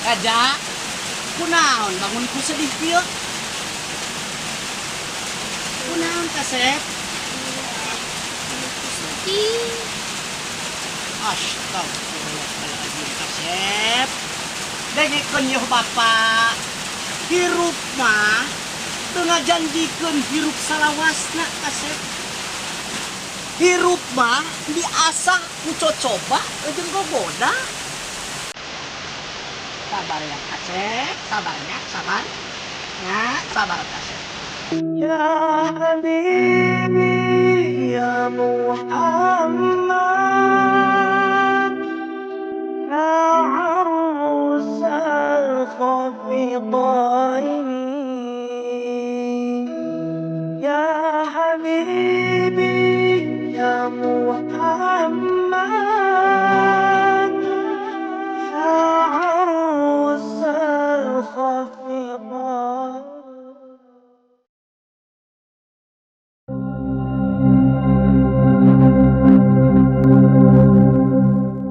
Aja, kunaon bangunku sedih kieu? Kunaon kasep? Sedih. Astagfirullahaladzim kasep. Dengikeun yeuh Bapak. Hirup mah teu ngajanjikeun hirup salawasna kasep. Hirup mah diasah ku cocoba jeung gogoda. Sabar ya kasep, sabarnya, sabar. Ya, sabar kasep. Ya Habibi ya Muhammad ya arusal khafiqaini ya Habibi ya Muhammad